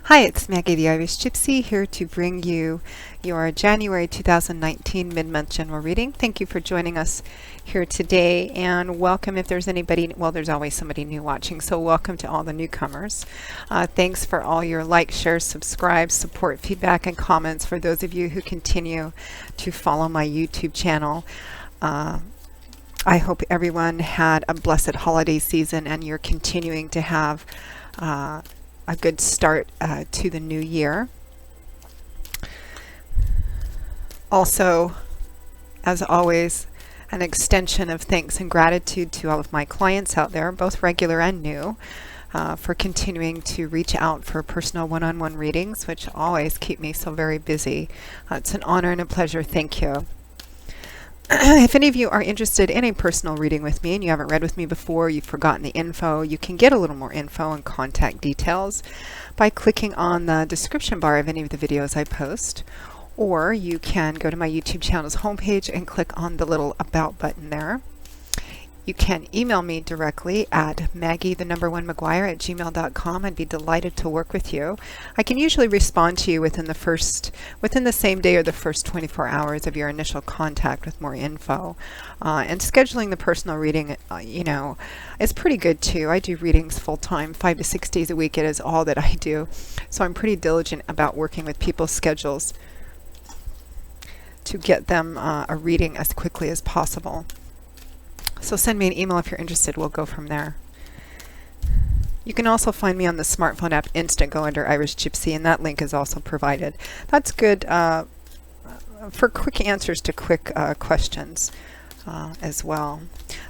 Hi, it's Maggie the Irish Gypsy here to bring you your January 2019 mid-month general reading. Thank you for joining us here today, and welcome if there's anybody, well, there's always somebody new watching, so welcome to all the newcomers. Thanks for all your likes, shares, subscribes, support, feedback, and comments for those of you who continue to follow my YouTube channel. I hope everyone had a blessed holiday season and you're continuing to have a good start to the new year. Also, as always, an extension of thanks and gratitude to all of my clients out there, both regular and new, for continuing to reach out for personal one-on-one readings, which always keep me so very busy. It's an honor and a pleasure. Thank you. If any of you are interested in a personal reading with me and you haven't read with me before, you've forgotten the info, you can get a little more info and contact details by clicking on the description bar of any of the videos I post, or you can go to my YouTube channel's homepage and click on the little About button there. You can email me directly at maggie1mcguire@gmail.com. I'd be delighted to work with you. I can usually respond to you within the same day or the first 24 hours of your initial contact with more info. And scheduling the personal reading, is pretty good too. I do readings full time, 5 to 6 days a week. It is all that I do. So I'm pretty diligent about working with people's schedules to get them a reading as quickly as possible. So send me an email if you're interested. We'll go from there. You can also find me on the smartphone app Instantgo under Irish Gypsy, and that link is also provided. That's good for quick answers to quick questions as well.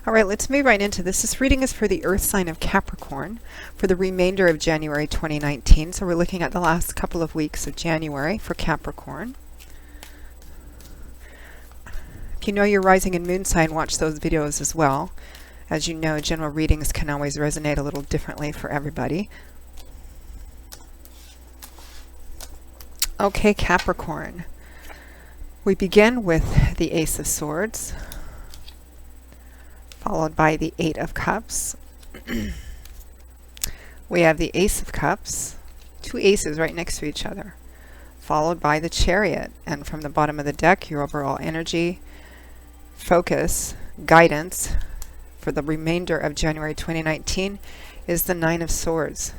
All right, let's move right into this. This reading is for the Earth sign of Capricorn for the remainder of January 2019. So we're looking at the last couple of weeks of January for Capricorn. If you know your rising and moon sign, watch those videos as well. As you know, general readings can always resonate a little differently for everybody. Okay, Capricorn. We begin with the Ace of Swords, followed by the Eight of Cups. We have the Ace of Cups, two aces right next to each other, followed by the Chariot. And from the bottom of the deck, your overall energy, focus, guidance for the remainder of January 2019 is the Nine of Swords.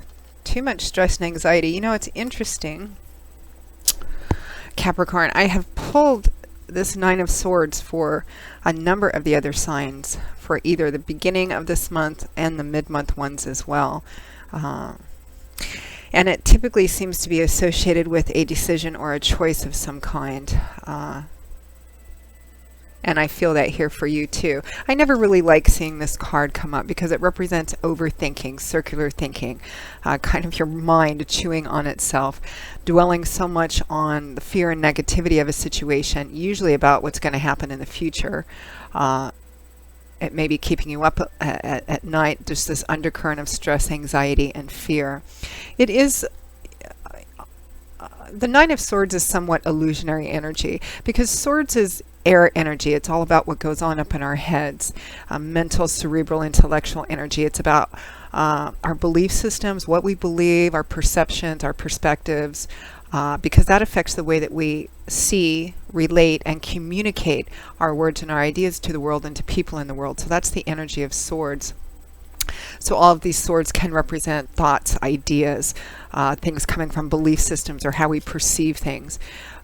Too much stress and anxiety. You know, it's interesting, Capricorn. I have pulled this Nine of Swords for a number of the other signs for either the beginning of this month and the mid-month ones as well. And it typically seems to be associated with a decision or a choice of some kind. And I feel that here for you too. I never really like seeing this card come up because it represents overthinking, circular thinking, kind of your mind chewing on itself, dwelling so much on the fear and negativity of a situation, usually about what's going to happen in the future. It may be keeping you up at night, just this undercurrent of stress, anxiety, and fear. It is the Nine of Swords is somewhat illusionary energy because swords is air energy. It's all about what goes on up in our heads, mental, cerebral, intellectual energy. It's about our belief systems, what we believe, our perceptions, our perspectives, because that affects the way that we see, relate, and communicate our words and our ideas to the world and to people in the world. So that's the energy of swords. So all of these swords can represent thoughts, ideas, things coming from belief systems or how we perceive things.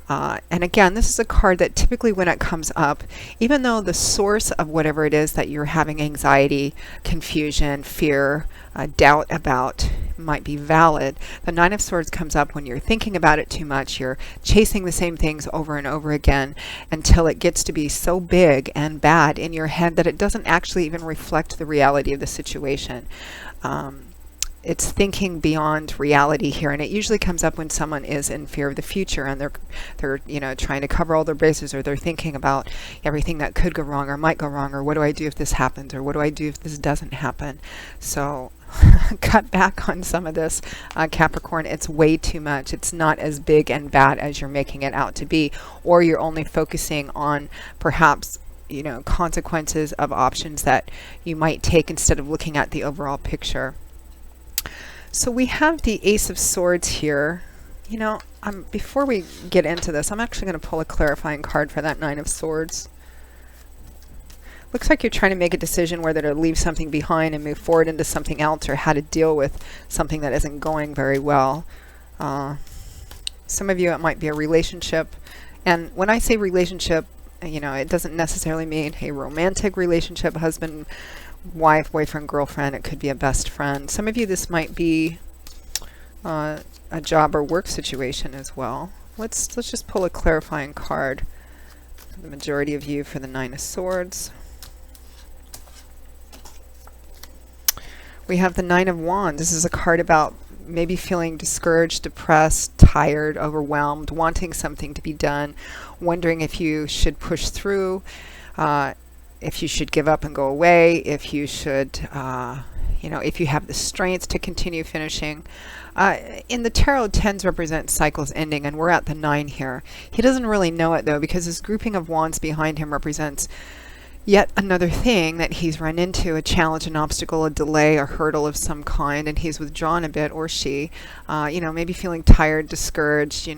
And again, this is a card that typically when it comes up, even though the source of whatever it is that you're having anxiety, confusion, fear, doubt about might be valid, the Nine of Swords comes up when you're thinking about it too much, you're chasing the same things over and over again until it gets to be so big and bad in your head that it doesn't actually even reflect the reality of the situation. It's thinking beyond reality here, and it usually comes up when someone is in fear of the future and they're trying to cover all their bases, or they're thinking about everything that could go wrong or might go wrong, or what do I do if this happens, or what do I do if this doesn't happen. So cut back on some of this, Capricorn. It's way too much. It's not as big and bad as you're making it out to be, or you're only focusing on perhaps consequences of options that you might take instead of looking at the overall picture. So we have the Ace of Swords here. Before we get into this, I'm actually going to pull a clarifying card for that Nine of Swords. Looks like you're trying to make a decision whether to leave something behind and move forward into something else, or how to deal with something that isn't going very well. Some of you, it might be a relationship. And when I say relationship, it doesn't necessarily mean a romantic relationship, husband, wife, boyfriend, girlfriend. It could be a best friend. Some of you, this might be a job or work situation as well. Let's just pull a clarifying card for the majority of you for the Nine of Swords. We have the Nine of Wands. This is a card about maybe feeling discouraged, depressed, tired, overwhelmed, wanting something to be done, wondering if you should push through, if you should give up and go away, if you should, if you have the strength to continue finishing. In the tarot, tens represent cycles ending, and we're at the 9 here. He doesn't really know it, though, because this grouping of wands behind him represents yet another thing that he's run into, a challenge, an obstacle, a delay, a hurdle of some kind, and he's withdrawn a bit, or she, maybe feeling tired, discouraged,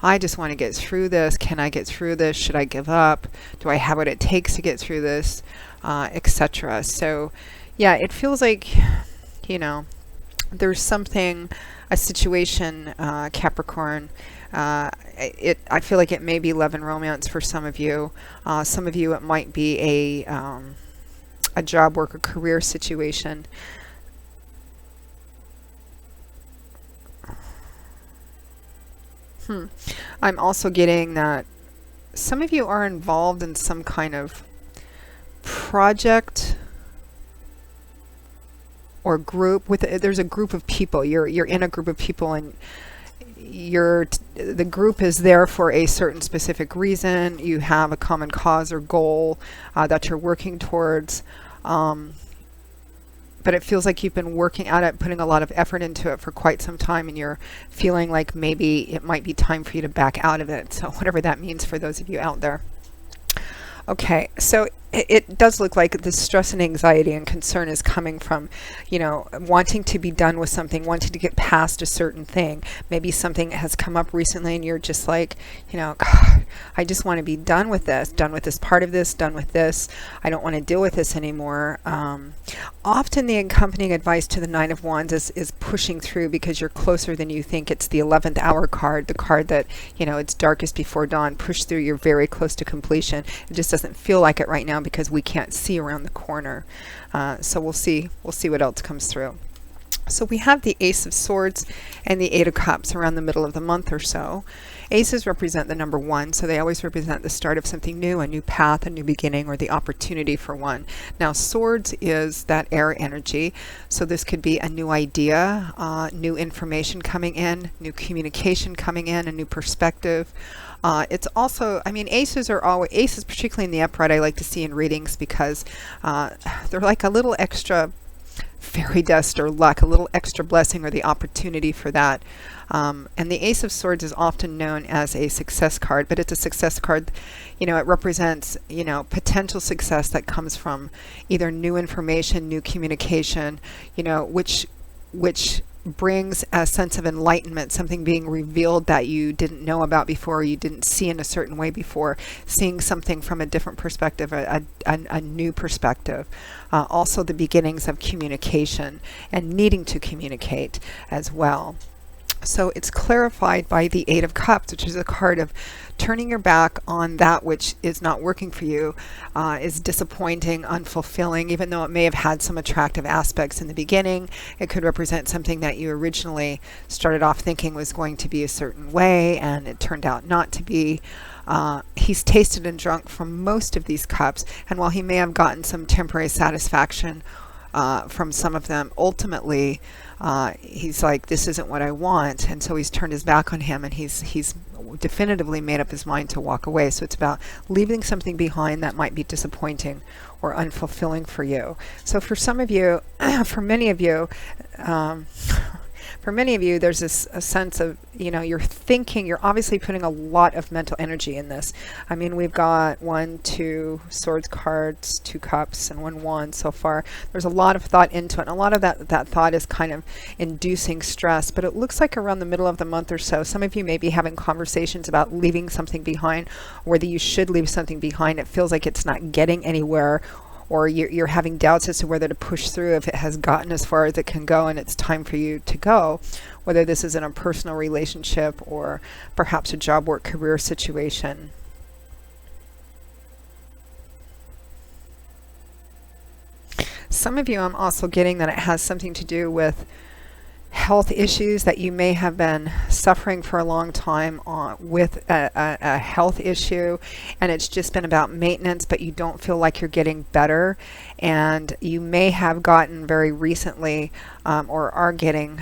I just want to get through this. Can I get through this? Should I give up? Do I have what it takes to get through this? Etc. So, yeah, it feels like, there's something, a situation, Capricorn. I feel like it may be love and romance for some of you. Some of you, it might be a job, work, or career situation. I'm also getting that some of you are involved in some kind of project or group there's a group of people. You're in a group of people, and the group is there for a certain specific reason. You have a common cause or goal that you're working towards, but it feels like you've been working at it, putting a lot of effort into it for quite some time, and you're feeling like maybe it might be time for you to back out of it. So whatever that means for those of you out there. Okay, so it does look like the stress and anxiety and concern is coming from, wanting to be done with something, wanting to get past a certain thing. Maybe something has come up recently and you're just like, God, I just want to be done with this part of this, done with this. I don't want to deal with this anymore. Often the accompanying advice to the Nine of Wands is pushing through, because you're closer than you think. It's the 11th hour card, the card that, it's darkest before dawn. Push through, you're very close to completion. It just doesn't feel like it right now because we can't see around the corner. So we'll see what else comes through. So we have the Ace of Swords and the Eight of Cups around the middle of the month or so. Aces represent the number 1, so they always represent the start of something new, a new path, a new beginning, or the opportunity for one. Now, Swords is that air energy, so this could be a new idea, new information coming in, new communication coming in, a new perspective. It's also, aces, particularly in the upright, I like to see in readings, because they're like a little extra fairy dust or luck, a little extra blessing or the opportunity for that. And the Ace of Swords is often known as a success card, but it's a success card, it represents, potential success that comes from either new information, new communication, which brings a sense of enlightenment, something being revealed that you didn't know about before, you didn't see in a certain way before, seeing something from a different perspective, a new perspective. Also the beginnings of communication and needing to communicate as well. So it's clarified by the Eight of Cups, which is a card of turning your back on that which is not working for you, is disappointing, unfulfilling, even though it may have had some attractive aspects in the beginning. It could represent something that you originally started off thinking was going to be a certain way, and it turned out not to be. He's tasted and drunk from most of these cups, and while he may have gotten some temporary satisfaction from some of them, ultimately he's like, this isn't what I want, and so he's turned his back on him, and he's definitively made up his mind to walk away. So it's about leaving something behind that might be disappointing or unfulfilling for you. So for some of you, for many of you, for many of you, there's this a sense of, you're thinking, you're obviously putting a lot of mental energy in this. I mean, we've got 1, 2 swords cards, 2 cups, and 1 wand so far. There's a lot of thought into it, and a lot of that thought is kind of inducing stress, but it looks like around the middle of the month or so, some of you may be having conversations about leaving something behind, or whether you should leave something behind. It feels like it's not getting anywhere, or you're having doubts as to whether to push through if it has gotten as far as it can go and it's time for you to go, whether this is in a personal relationship or perhaps a job, work, career situation. Some of you, I'm also getting that it has something to do with health issues, that you may have been suffering for a long time with a health issue, and it's just been about maintenance, but you don't feel like you're getting better. And you may have gotten very recently, or are getting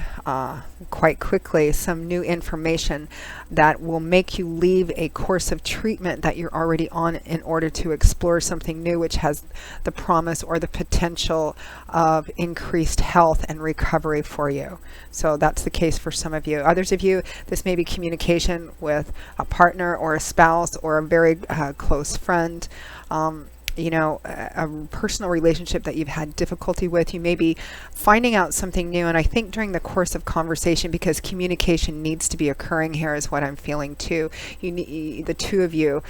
quite quickly, some new information that will make you leave a course of treatment that you're already on in order to explore something new, which has the promise or the potential of increased health and recovery for you. So that's the case for some of you. Others of you, this may be communication with a partner or a spouse or a very close friend. A personal relationship that you've had difficulty with. You may be finding out something new, and I think during the course of conversation, because communication needs to be occurring here, is what I'm feeling too. You need, the two of you,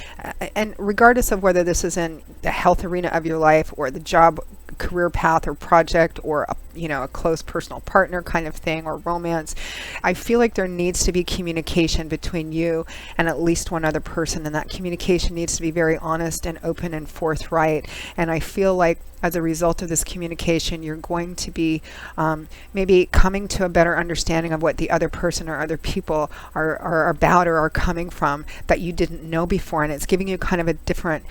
and regardless of whether this is in the health arena of your life or the job, career path or project, or a close personal partner kind of thing, or romance, I feel like there needs to be communication between you and at least one other person, and that communication needs to be very honest and open and forthright. And I feel like as a result of this communication, you're going to be maybe coming to a better understanding of what the other person or other people are about or are coming from that you didn't know before, and it's giving you kind of a different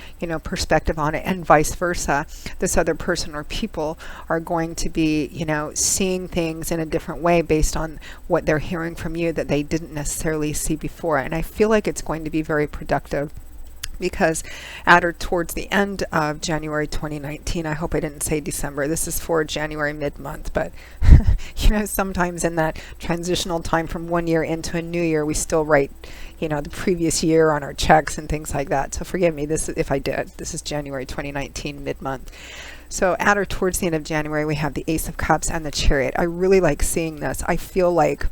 perspective on it, and vice versa. This other person or people are going to be seeing things in a different way based on what they're hearing from you that they didn't necessarily see before. And I feel like it's going to be very productive, because at or towards the end of January 2019, I hope I didn't say December, this is for January mid-month, but sometimes in that transitional time from one year into a new year, we still write the previous year on our checks and things like that. So forgive me if I did. This is January 2019 mid-month. So at or towards the end of January, we have the Ace of Cups and the Chariot. I really like seeing this. I feel like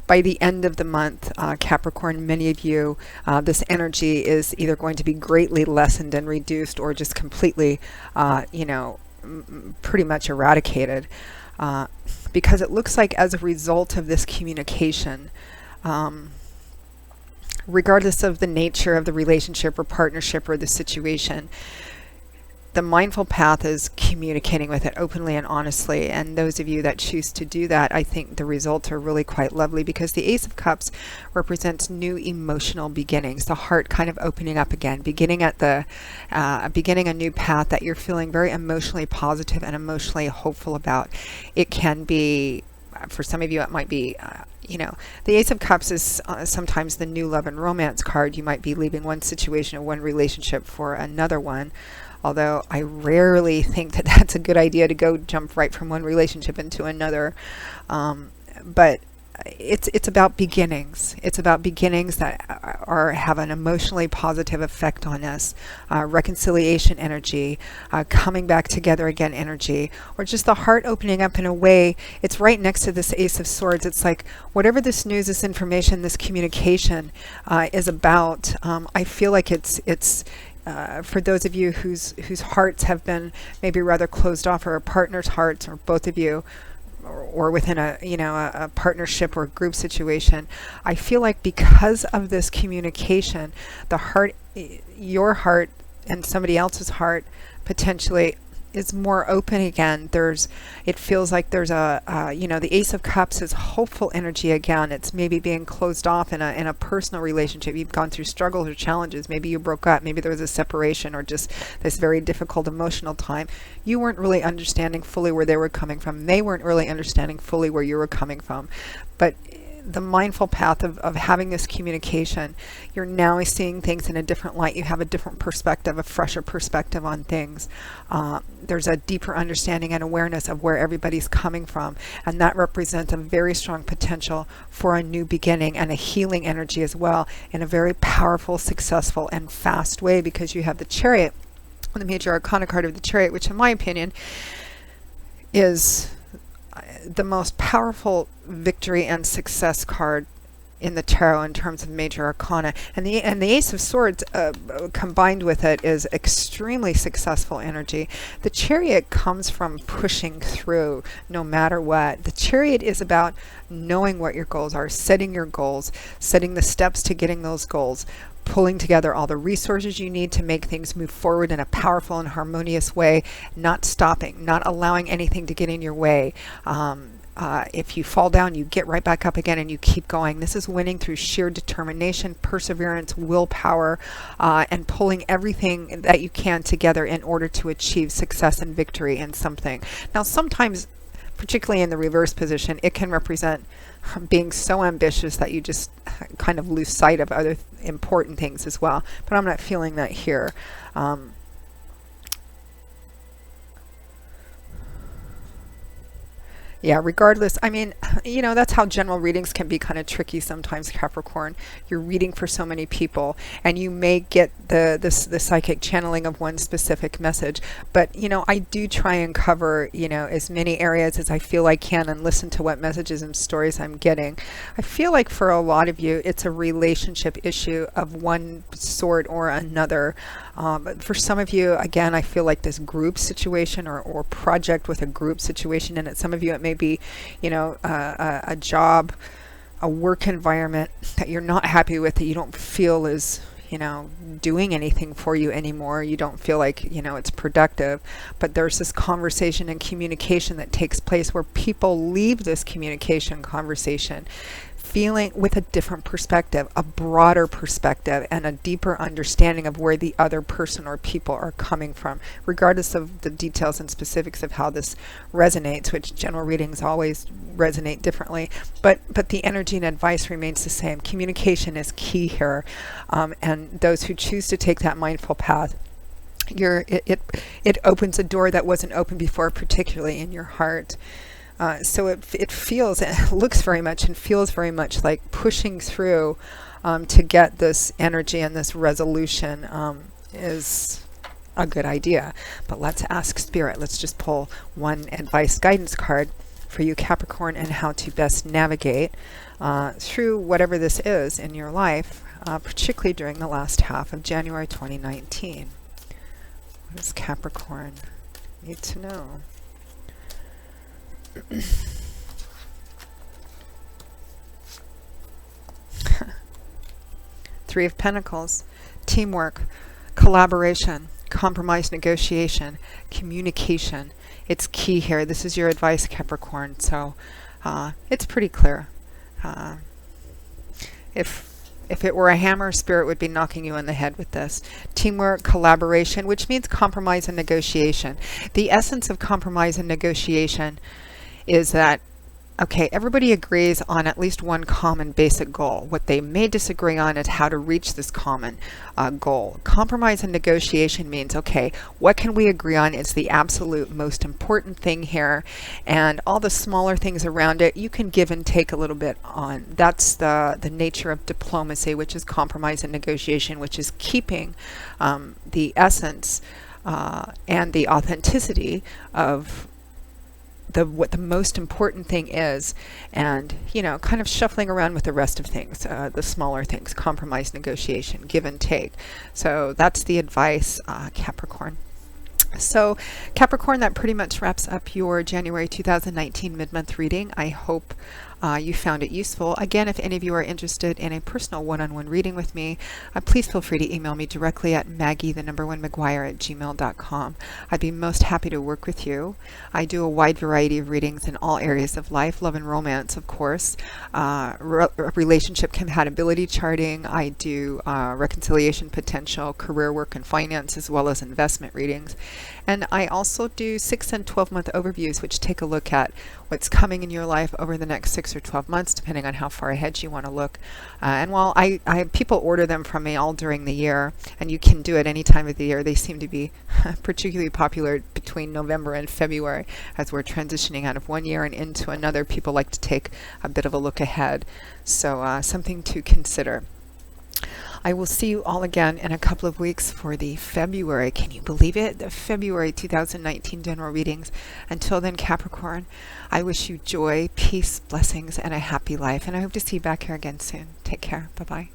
by the end of the month, Capricorn, many of you, this energy is either going to be greatly lessened and reduced, or just completely, pretty much eradicated. Because it looks like as a result of this communication, regardless of the nature of the relationship or partnership or the situation, the mindful path is communicating with it openly and honestly. And those of you that choose to do that, I think the results are really quite lovely, because the Ace of Cups represents new emotional beginnings, the heart kind of opening up again, beginning a new path that you're feeling very emotionally positive and emotionally hopeful about. It can be, for some of you, it might be the Ace of Cups is sometimes the new love and romance card. You might be leaving one situation or one relationship for another one. Although I rarely think that that's a good idea to go jump right from one relationship into another. But it's about beginnings. It's about beginnings that have an emotionally positive effect on us. Reconciliation energy, coming back together again energy, or just the heart opening up in a way. It's right next to this Ace of Swords. It's like whatever this news, this information, this communication is about, I feel like it's for those of you whose hearts have been maybe rather closed off, or a partner's hearts, or both of you, or within a partnership or group situation, I feel like because of this communication, the heart, your heart and somebody else's heart potentially is more open again. It feels like there's the Ace of Cups is hopeful energy again. It's maybe being closed off in a personal relationship. You've gone through struggles or challenges. Maybe you broke up. Maybe there was a separation, or just this very difficult emotional time. You weren't really understanding fully where they were coming from. They weren't really understanding fully where you were coming from. But the mindful path of having this communication, you're now seeing things in a different light. You have a different perspective, a fresher perspective on things. There's a deeper understanding and awareness of where everybody's coming from, and that represents a very strong potential for a new beginning and a healing energy as well, in a very powerful, successful, and fast way, because you have the Chariot, the major arcana card of the Chariot, which in my opinion is the most powerful victory and success card in the tarot in terms of major arcana. And the Ace of Swords combined with it is extremely successful energy. The Chariot comes from pushing through no matter what. The Chariot is about knowing what your goals are, setting your goals, setting the steps to getting those goals, pulling together all the resources you need to make things move forward in a powerful and harmonious way, not stopping, not allowing anything to get in your way. If you fall down, you get right back up again and you keep going. This is winning through sheer determination, perseverance, willpower, and pulling everything that you can together in order to achieve success and victory in something. Now, sometimes, particularly in the reverse position, it can represent being so ambitious that you just kind of lose sight of other important things as well. But I'm not feeling that here. Yeah, regardless, I mean, you know, that's how general readings can be kind of tricky sometimes, Capricorn. You're reading for so many people, and you may get the psychic channeling of one specific message. But, you know, I do try and cover, you know, as many areas as I feel I can and listen to what messages and stories I'm getting. I feel like for a lot of you, it's a relationship issue of one sort or another. But for some of you, again, I feel like this group situation or project with a group situation in it. Some of you, it may be, you know, a job, a work environment that you're not happy with, that you don't feel is, you know, doing anything for you anymore. You don't feel like, you know, it's productive. But there's this conversation and communication that takes place where people leave this communication conversation feeling with a different perspective, a broader perspective, and a deeper understanding of where the other person or people are coming from, regardless of the details and specifics of how this resonates, which general readings always resonate differently. But the energy and advice remains the same. Communication is key here, and those who choose to take that mindful path, it opens a door that wasn't open before, particularly in your heart. So it feels, it looks very much and feels very much like pushing through to get this energy and this resolution is a good idea. But let's ask Spirit. Let's just pull one advice guidance card for you, Capricorn, and how to best navigate through whatever this is in your life, particularly during the last half of January 2019. What does Capricorn need to know? Three of Pentacles, teamwork, collaboration, compromise, negotiation, communication. It's key here. This is your advice, Capricorn. So it's pretty clear. If it were a hammer, Spirit would be knocking you in the head with this. Teamwork, collaboration, which means compromise and negotiation. The essence of compromise and negotiation is that, okay, everybody agrees on at least one common basic goal. What they may disagree on is how to reach this common goal. Compromise and negotiation means, okay, what can we agree on is the absolute most important thing here, and all the smaller things around it, you can give and take a little bit on. That's the nature of diplomacy, which is compromise and negotiation, which is keeping the essence and the authenticity of what the most important thing is, and, you know, kind of shuffling around with the rest of things, the smaller things, compromise, negotiation, give and take. So that's the advice, Capricorn. So Capricorn, that pretty much wraps up your January 2019 mid-month reading. I hope you found it useful. Again, if any of you are interested in a personal one-on-one reading with me, please feel free to email me directly at maggie1McGuire@gmail.com. I'd be most happy to work with you. I do a wide variety of readings in all areas of life, love and romance, of course, relationship compatibility charting. I do reconciliation potential, career work and finance, as well as investment readings. And I also do 6 and 12-month overviews, which take a look at what's coming in your life over the next 6 or 12 months, depending on how far ahead you want to look. And while I people order them from me all during the year, and you can do it any time of the year, they seem to be particularly popular between November and February as we're transitioning out of one year and into another. People like to take a bit of a look ahead. So something to consider. I will see you all again in a couple of weeks for the February, can you believe it? The February 2019 general readings. Until then, Capricorn, I wish you joy, peace, blessings, and a happy life. And I hope to see you back here again soon. Take care. Bye-bye.